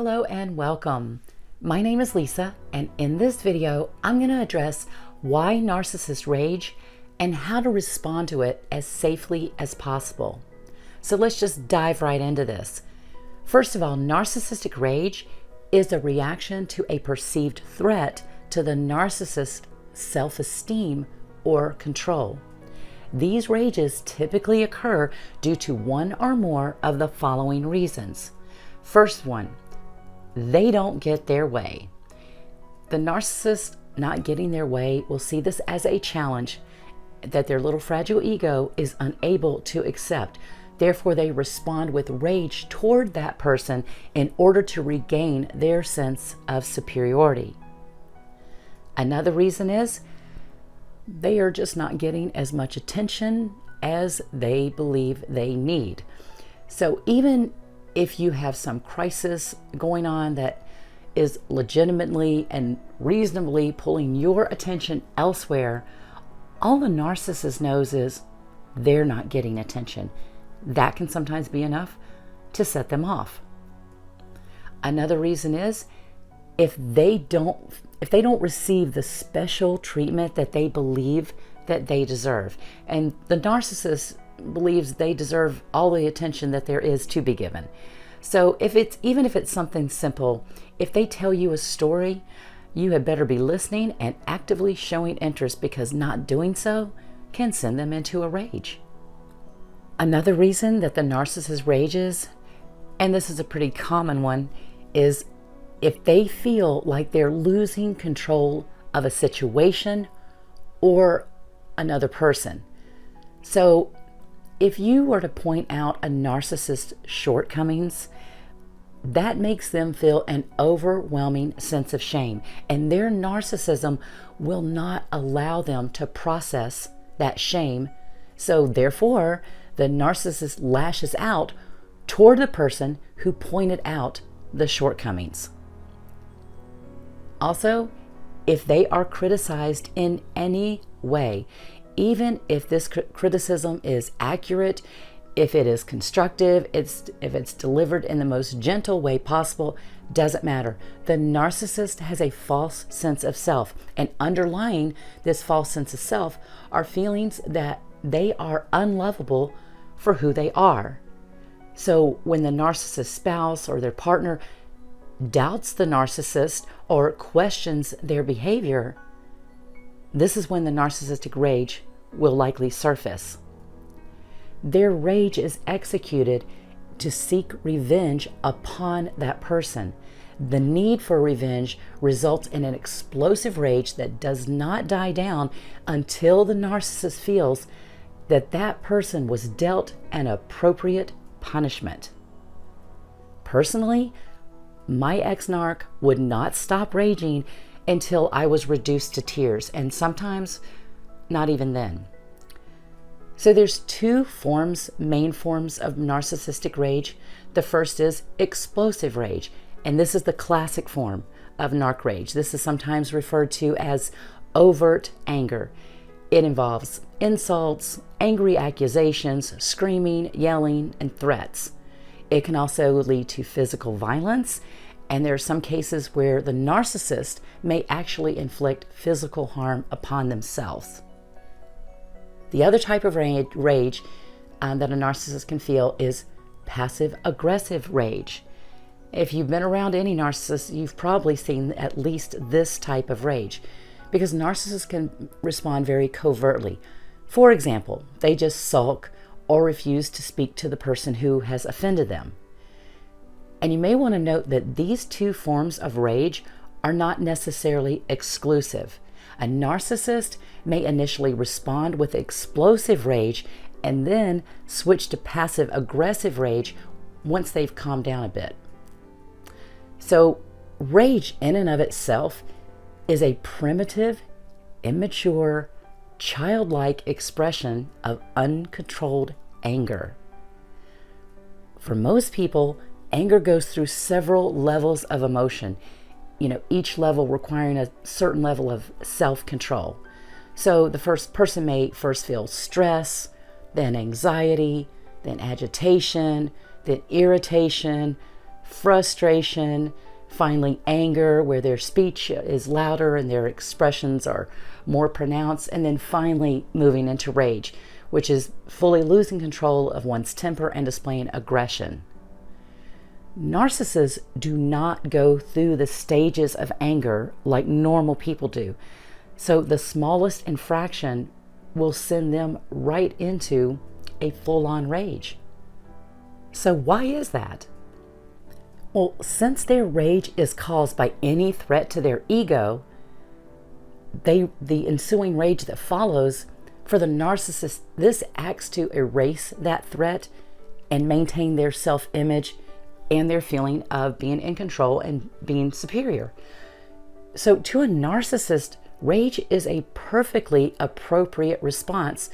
Hello and welcome. My name is Lisa, and in this video, I'm going to address why narcissists rage and how to respond to it as safely as possible. So let's just dive right into this. First of all, narcissistic rage is a reaction to a perceived threat to the narcissist's self-esteem or control. These rages typically occur due to one or more of the following reasons. First one, they don't get their way. The narcissist not getting their way will see this as a challenge that their little fragile ego is unable to accept. Therefore, they respond with rage toward that person in order to regain their sense of superiority. Another reason is they are just not getting as much attention as they believe they need. So even if you have some crisis going on that is legitimately and reasonably pulling your attention elsewhere, all the narcissist knows is they're not getting attention. That can sometimes be enough to set them off. Another reason is if they don't receive the special treatment that they believe that they deserve. And the narcissist believes they deserve all the attention that there is to be given. So even if it's something simple, if they tell you a story, you had better be listening and actively showing interest, because not doing so can send them into a rage. Another reason that the narcissist rages, and this is a pretty common one, is if they feel like they're losing control of a situation or another person. So if you were to point out a narcissist's shortcomings, that makes them feel an overwhelming sense of shame, and their narcissism will not allow them to process that shame. So therefore, the narcissist lashes out toward the person who pointed out the shortcomings. Also, if they are criticized in any way, even if this criticism is accurate, if it is constructive, if it's delivered in the most gentle way possible, doesn't matter. The narcissist has a false sense of self, and underlying this false sense of self are feelings that they are unlovable for who they are. So when the narcissist spouse or their partner doubts the narcissist or questions their behavior, this is when the narcissistic rage will likely surface. Their rage is executed to seek revenge upon that person. The need for revenge results in an explosive rage that does not die down until the narcissist feels that that person was dealt an appropriate punishment. Personally, my ex-narc would not stop raging until I was reduced to tears, and sometimes not even then. So there's two main forms of narcissistic rage. The first is explosive rage, and this is the classic form of narc rage. This is sometimes referred to as overt anger. It involves insults, angry accusations, screaming, yelling, and threats. It can also lead to physical violence, and there are some cases where the narcissist may actually inflict physical harm upon themselves. The other type of rage that a narcissist can feel is passive-aggressive rage. If you've been around any narcissist, you've probably seen at least this type of rage, because narcissists can respond very covertly. For example, they just sulk or refuse to speak to the person who has offended them. And you may want to note that these two forms of rage are not necessarily exclusive. A narcissist may initially respond with explosive rage and then switch to passive-aggressive rage once they've calmed down a bit. So rage in and of itself is a primitive, immature, childlike expression of uncontrolled anger. For most people, anger goes through several levels of emotion, each level requiring a certain level of self-control. So the person may first feel stress, then anxiety, then agitation, then irritation, frustration, finally anger, where their speech is louder and their expressions are more pronounced, and then finally moving into rage, which is fully losing control of one's temper and displaying aggression. Narcissists do not go through the stages of anger like normal people do. So the smallest infraction will send them right into a full-on rage. So why is that? Well, since their rage is caused by any threat to their ego, the ensuing rage that follows, for the narcissist, this acts to erase that threat and maintain their self-image and their feeling of being in control and being superior. So to a narcissist, rage is a perfectly appropriate response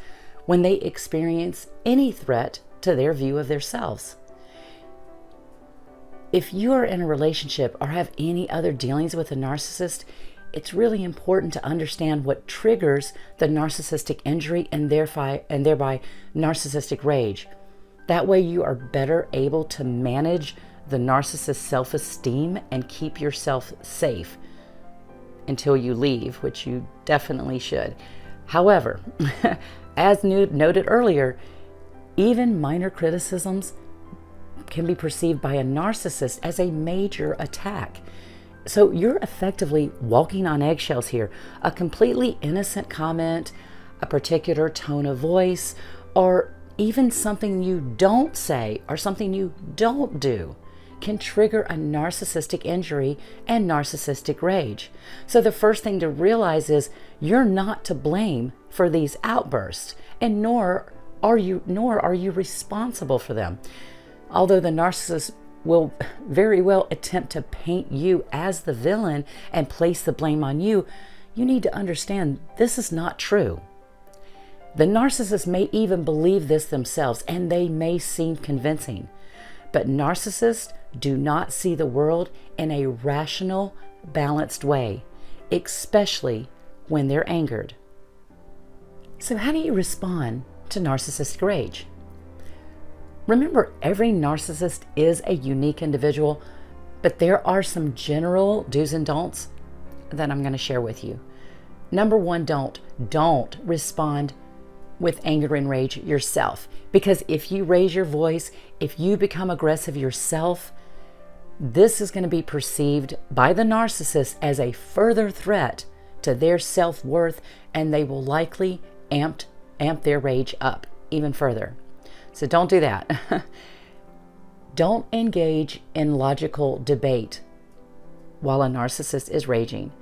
when they experience any threat to their view of themselves. If you are in a relationship or have any other dealings with a narcissist, it's really important to understand what triggers the narcissistic injury and thereby narcissistic rage. That way you are better able to manage the narcissist's self-esteem and keep yourself safe until you leave, which you definitely should. However, as noted earlier, even minor criticisms can be perceived by a narcissist as a major attack. So you're effectively walking on eggshells here. A completely innocent comment, a particular tone of voice, or even something you don't say or something you don't do can trigger a narcissistic injury and narcissistic rage. So the first thing to realize is you're not to blame for these outbursts, and nor are you responsible for them. Although the narcissist will very well attempt to paint you as the villain and place the blame on you, you need to understand this is not true. The narcissist may even believe this themselves, and they may seem convincing. But narcissists do not see the world in a rational, balanced way, especially when they're angered. So how do you respond to narcissistic rage? Remember, every narcissist is a unique individual, but there are some general do's and don'ts that I'm going to share with you. Number one, don't respond with anger and rage yourself. Because if you raise your voice, if you become aggressive yourself, this is going to be perceived by the narcissist as a further threat to their self-worth, and they will likely amp their rage up even further. So don't do that. Don't engage in logical debate while a narcissist is raging.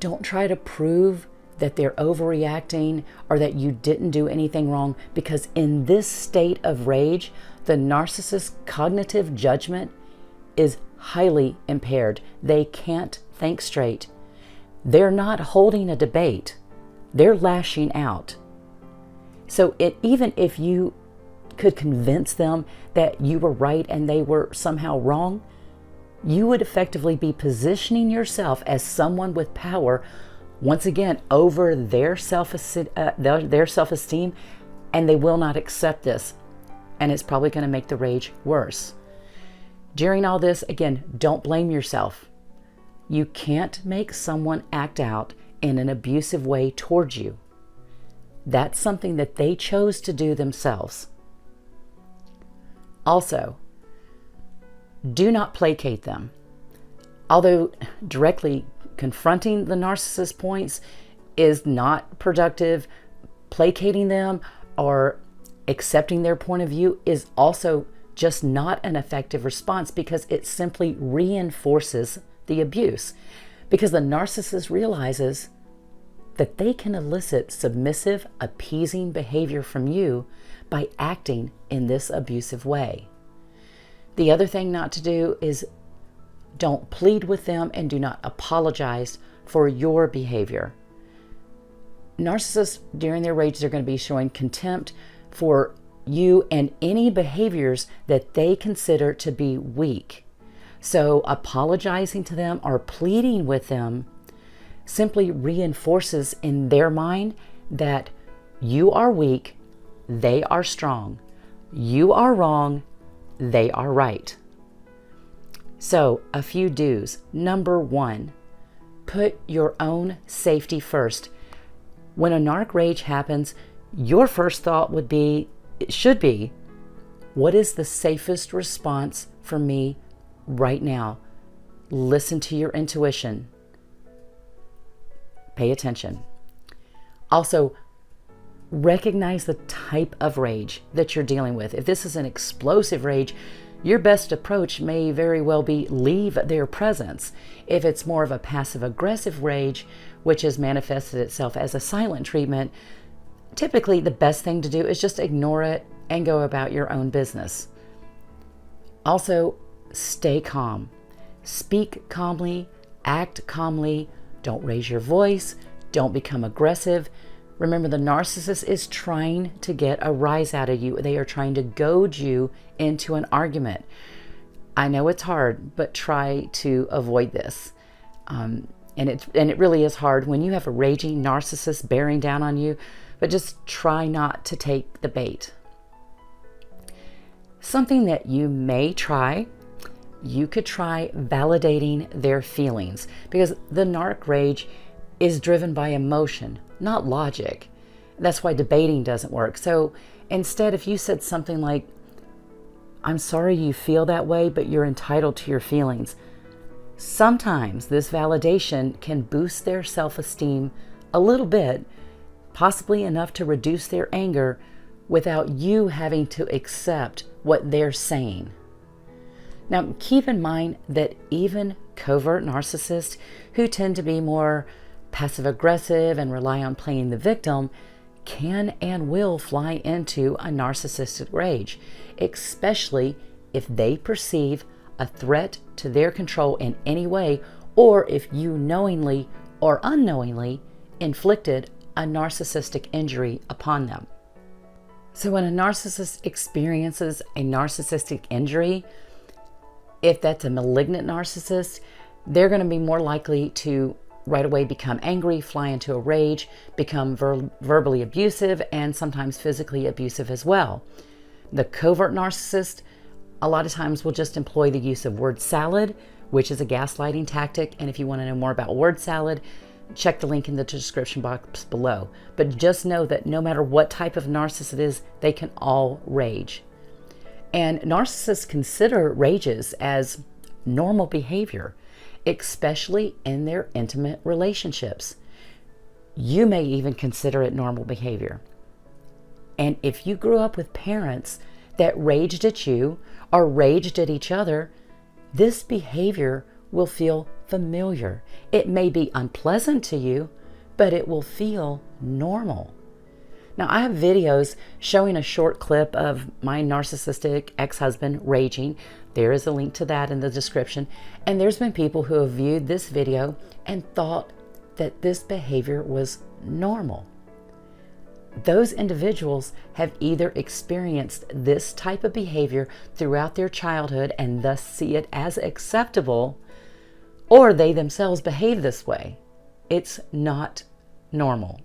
Don't try to prove that they're overreacting or that you didn't do anything wrong, because in this state of rage, the narcissist's cognitive judgment is highly impaired. They can't think straight. They're not holding a debate. They're lashing out. So even if you could convince them that you were right and they were somehow wrong, you would effectively be positioning yourself as someone with power, once again, over their self-esteem, and they will not accept this. And it's probably going to make the rage worse. During all this, again, don't blame yourself. You can't make someone act out in an abusive way towards you. That's something that they chose to do themselves. Also, do not placate them. Although directly confronting the narcissist's points is not productive, placating them or accepting their point of view is also just not an effective response, because it simply reinforces the abuse. Because the narcissist realizes that they can elicit submissive, appeasing behavior from you by acting in this abusive way. The other thing not to do is don't plead with them and do not apologize for your behavior. Narcissists, during their rage, they're going to be showing contempt for you and any behaviors that they consider to be weak. So apologizing to them or pleading with them simply reinforces in their mind that you are weak, they are strong. You are wrong, they are right. So, a few do's. Number one, put your own safety first. When a narc rage happens, your first thought should be, what is the safest response for me right now? Listen to your intuition. Pay attention. Also, recognize the type of rage that you're dealing with. If this is an explosive rage, your best approach may very well be leave their presence. If it's more of a passive-aggressive rage, which has manifested itself as a silent treatment, typically the best thing to do is just ignore it and go about your own business. Also, stay calm. Speak calmly, act calmly, don't raise your voice, don't become aggressive. Remember, the narcissist is trying to get a rise out of you. They are trying to goad you into an argument. I know it's hard, but try to avoid this. And it really is hard when you have a raging narcissist bearing down on you, but just try not to take the bait. Something that you may try, you could try validating their feelings, because the narc rage is driven by emotion, not logic. That's why debating doesn't work. So instead, if you said something like, I'm sorry you feel that way, but you're entitled to your feelings. Sometimes this validation can boost their self-esteem a little bit, possibly enough to reduce their anger without you having to accept what they're saying. Now, keep in mind that even covert narcissists who tend to be more passive-aggressive and rely on playing the victim can and will fly into a narcissistic rage, especially if they perceive a threat to their control in any way, or if you knowingly or unknowingly inflicted a narcissistic injury upon them. So when a narcissist experiences a narcissistic injury, if that's a malignant narcissist, they're going to be more likely to right away become angry, fly into a rage, become verbally abusive, and sometimes physically abusive as well. The covert narcissist a lot of times will just employ the use of word salad, which is a gaslighting tactic. And if you want to know more about word salad, check the link in the description box below. But just know that no matter what type of narcissist it is, they can all rage. And narcissists consider rages as normal behavior, especially in their intimate relationships. You may even consider it normal behavior. And if you grew up with parents that raged at you or raged at each other, this behavior will feel familiar. It may be unpleasant to you, but it will feel normal. Now, I have videos showing a short clip of my narcissistic ex-husband raging. There is a link to that in the description. And there's been people who have viewed this video and thought that this behavior was normal. Those individuals have either experienced this type of behavior throughout their childhood and thus see it as acceptable, or they themselves behave this way. It's not normal.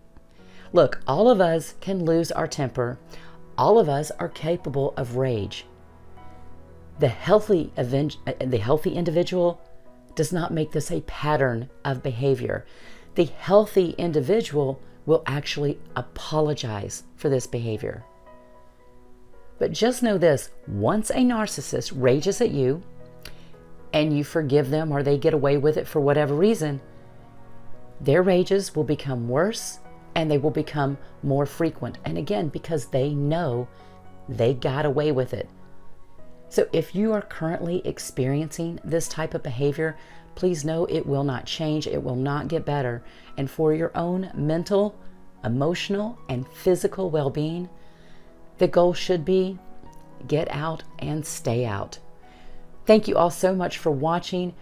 Look, all of us can lose our temper. All of us are capable of rage. The healthy individual does not make this a pattern of behavior. The healthy individual will actually apologize for this behavior. But just know this, once a narcissist rages at you and you forgive them or they get away with it for whatever reason, their rages will become worse and they will become more frequent. And again, because they know they got away with it. So if you are currently experiencing this type of behavior, please know it will not change. It will not get better. And for your own mental, emotional, and physical well-being, the goal should be get out and stay out. Thank you all so much for watching,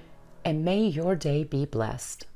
and may your day be blessed.